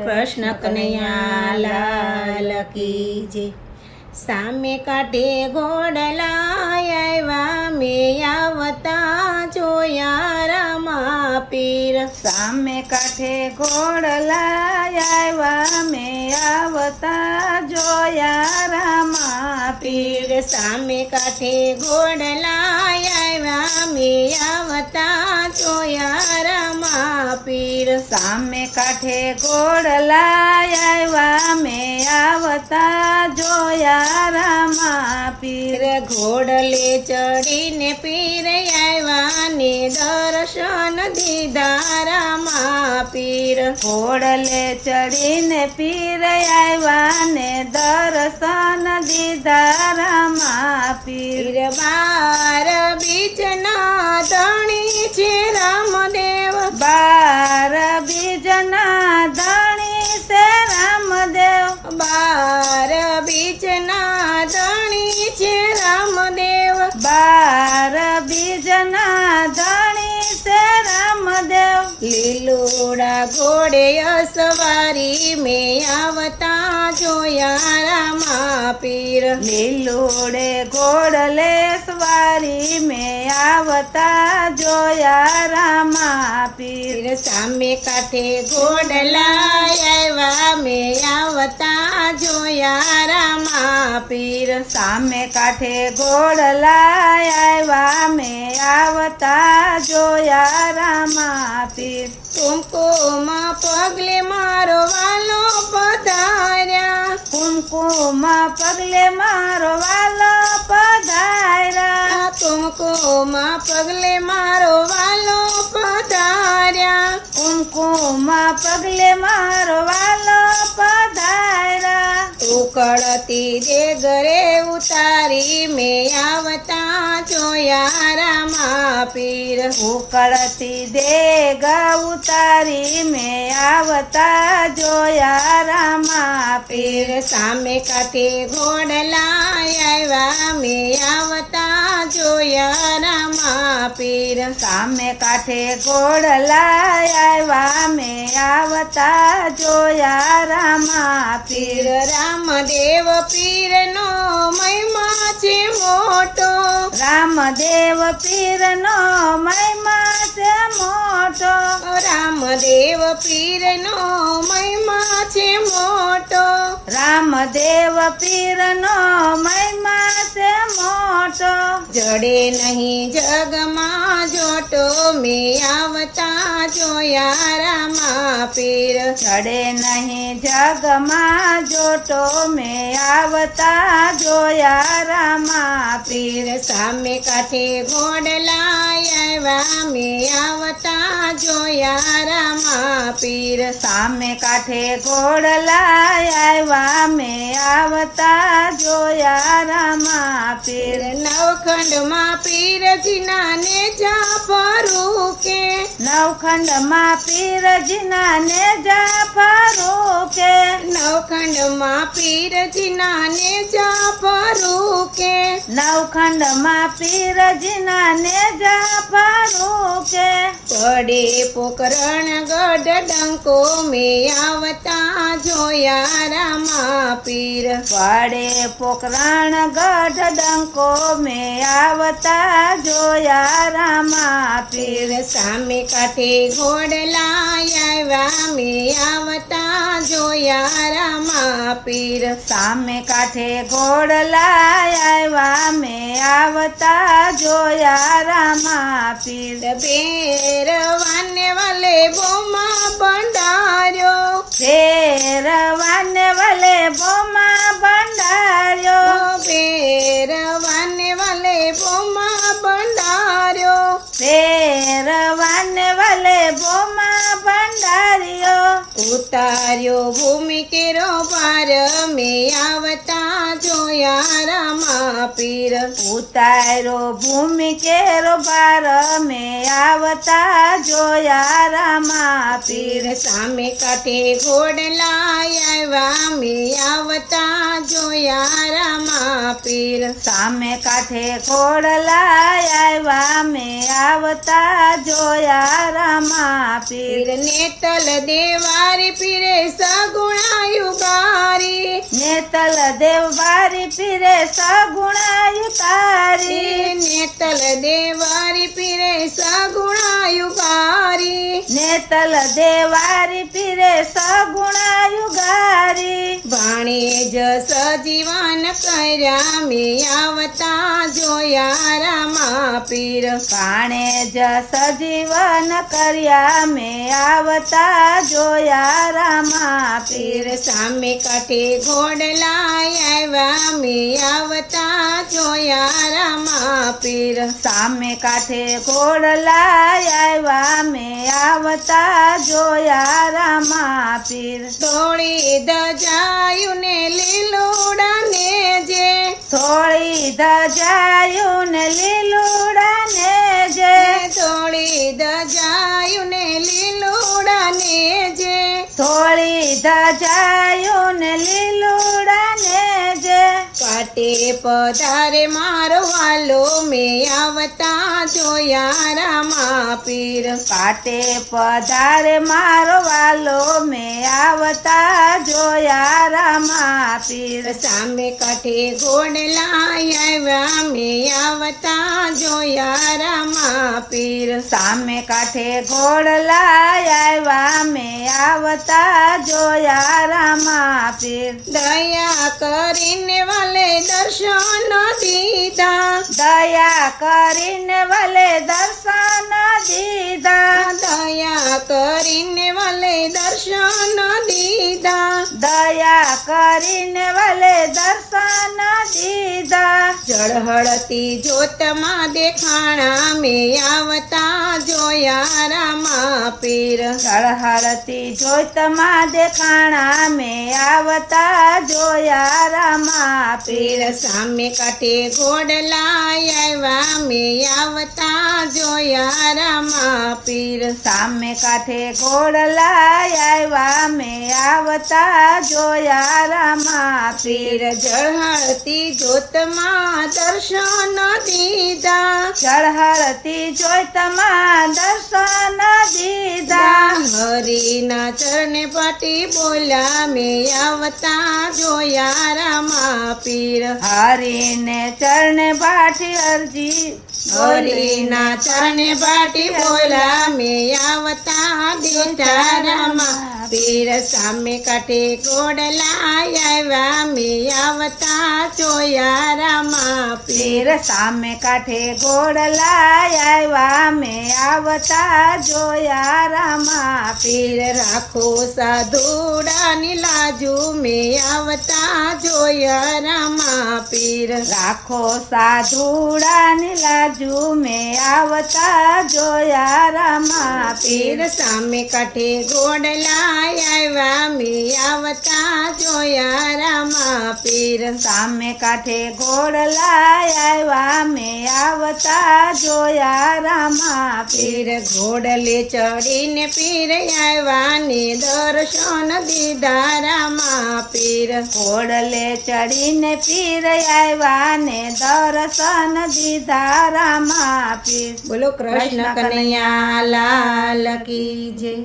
કૃષ્ણ કનૈયા લાલ કી જય। સામે કાંઠે ઘોડલા આવ્યા મેં આવતા જોયા રામા પીર। સામે કાંઠે ઘોડલા આવ્યા મેં આવતા જોયા રામા પીર સામે કાંઠે ઘોડલા આવ્યા મેં આવતા જોયા રામા પીર। સામે કાંઠે ઘોડલા આવ્યા મેં આવતા જોયા રામા પીર। ઘોડલે ચડીને પીર આવ્યા ને દર્શન દીધા રામા પીર। ઘોડલે ચડીને પીર આવ્યા ને દર્શન દીધા રામા પીર। 12 બીજના ધણી છે રામદેવ, 12 બીજના ધણી છે રામદેવ। 12 બીજના ધણી છે રામદેવ, 12 બીજના ધણી છે રામદેવ। લીલુડા ઘોડે અસવારી મેં આવતા જોયા રામા પીર। લીલુડે ઘોડલે સવારી મેં આવતા જોયા રામા પીર। સામે કાંઠે ઘોડલા આવ્યા મેં આવતા જોયા રામા પીર। સામે કાંઠે ઘોડલા આવ્યા મેં આવતા જોયા રામા પીર। કુમકુમ પગલે મારો વાલો પધાર્યા, કુમકુમ પગલે મારો વાલો પધાર્યા। કુમકુમ પગલે મારો વાલો પધાર્યા, કુમકુમ પગલે મારો વાલો પધાર્યા। ઉકળતી દેગરે ઉતારી મેં આવતા જોયા રામા પીર। ઉકળતી દેગ ઉતારી મેં આવતા જોયા રામા પીર। સામે કાંઠે ઘોડલા આવ્યા મેં આવતા જોયા રામા પીર। સામે કાંઠે ઘોડલા આવ્યા મેં આવતા જોયા રામા પીર। રામદેવ પીરનો મહિમા છે મોટો, રામદેવ પીરનો મહિમા છે મોટો, રામદેવ પીરનો મહિમા છે મોટો, રામદેવ પીરનો મહિમા છે મોટો। જડે નહીં જગમાં જોટો મેં આવતા જોયા રામા પીર। ચડે નહીં જગમાં જોટો મેં આવતા જોયા રામા પીર। સામે કાંઠે ઘોડલા આવ્યા મેં આવતા જોયા રામા પીર। સામે કાંઠે ઘોડલા આવ્યા મેં આવતા જોયા રામા પીર। નવખંડમાં પીરજીના ને જા ફરું કે, નવખંડમાં પીરજીના ને જા ફરું કે, નવખંડમાં પીરજીના ને જા ફરું કે, નવખંડમાં પીરજીના ને જા ફરું કે। પડે પોકરણ ગઢ ડંકો મેં આવતા જોયા રામા પીર। પડે પોકરણ ગઢ ડંકો મેં આવતા જોયા રામા પીર। સામે કાંઠે ઘોડલા આવ્યા મેં આવતા જોયા રામા પીર। સામે કાંઠે ઘોડલા આવ્યા મેં આવતા જોયા રામા પીર। ભેરવાને વાલે બોમા ભંડાર્યો, ભેરવાને વલે બોમા ભંડાર્યો, ભેરવાને વાલે બોમા ભંડાર્યો, ભેરવાને વલે બોમા ભંડાર્યો। ઉતાર્યો ભૂમિ કેરો પાર મેં આવતા જોયા રામા પીર। ઉતાર્યો ભૂમિ કેરો ભાર મેં આવતા જોયા રામા પીર. સામે કાંઠે ઘોડલા આવ્યા મેં આવતા જોયા રામા પીર. સામે કાંઠે ઘોડલા આવ્યા મેં આવતા જોયા રામા પીર. નેતલ દેવારી પીરે સગુણા યુગારી. નેતલ દેવારી પીરે સગુણા યુતારી. નેતલ દેવારી પીરે સગુણા યુગારી. નેતલ દેવારી પીરે સગુણા યુગારી. ભાણે જ સજીવન કર્યા મેં આવતા જોયા રામા પીર. પાણે જ સજીવન કર્યા મેં આવતા જોયા રામા પીર. સામે કાંઠે ઘોડલા આવ્યા મેં આવતા જોયા રામા પીર. સામે કાંઠે ઘોડલા આવ્યા મેં આવતા જોયા રામા પીર. થોડી દજાયું ને લીલુડા ને જે. થોડી ધજાયું ને લીલુડા ને જે. થોડી દજાયું ને લીલુડા ને જે. થોડી ધજાયું ને લીલુડા ને જે. કાટે પધારે મારો વાલો મેં આવતા જોયા રામા પીર. કાટે પધારે મારો વાલો મેં આવતા જોયા રામા પીર. સામે કાંઠે ઘોડલા આવ્યા મેં આવતા જોયા રામા પીર. સામે કાંઠે ઘોડલા આવ્યા મેં આવતા જોયા રામા પીર. દયા કરીને વાલે દર્શન દીધા. દયા કરીને વલે દર્શન દીધા. દયા કરીને વાલે દર્શન દીધા. દયા કરીને વલે દર્શન દીધા. ઝળહળતી જોતમાં દેખાણા મેં આવતા જોયા રામા પીર. ઝળહળતી જોતમાં દેખાણા મેં આવતા જોયા રામા પીર. સામે કાંઠે ઘોડલા આવ્યા મેં આવતા જોયા રામા પીર. સામે કાંઠે ઘોડલા આવ્યા મેં આવતા જોયા રામા પીર. ઝળહળતી જોતમાં દર્શન દીધા. ઝળહળતી જોતમાં દર્શન દીધા. હરિના ચરણે પાટી બોલ્યા મેં આવતા જોયા રામા પીર. હરીને ચરણે પાઠી અરજી. હરિના ચરણે પાટી બોલ્યા મેં આવતા દીઠા રામા પીર. સામે કાંઠે ઘોડલા આવ્યા મેં આવતા જોયા રામા પીર. પીર. સામે કાંઠે ઘોડલા આવ્યા મેં આવતા જોયા રામા પીર. રાખો સાધુડાની લાજુ મેં આવતા જોયા રામા પીર. રાખો સાધુડાની લાજુ મેં આવતા જોયા રામા પીર. પીર. સામે કાંઠે ઘોડલા આવ્યા મેં આવતા જોયા રામા પીર. સામે કાંઠે ઘોડલા આવ્યા મેં આવતા જોયા રામા પીર. પીર. ઘોડલે ચડીને પીર આવ્યા ને દર્શન દીધા રામા પીર. ઘોડલે ચડીને પીર આવ્યા ને દર્શન દીધા રામા પીર. બોલો કૃષ્ણ કનૈયા લાલ કી જય.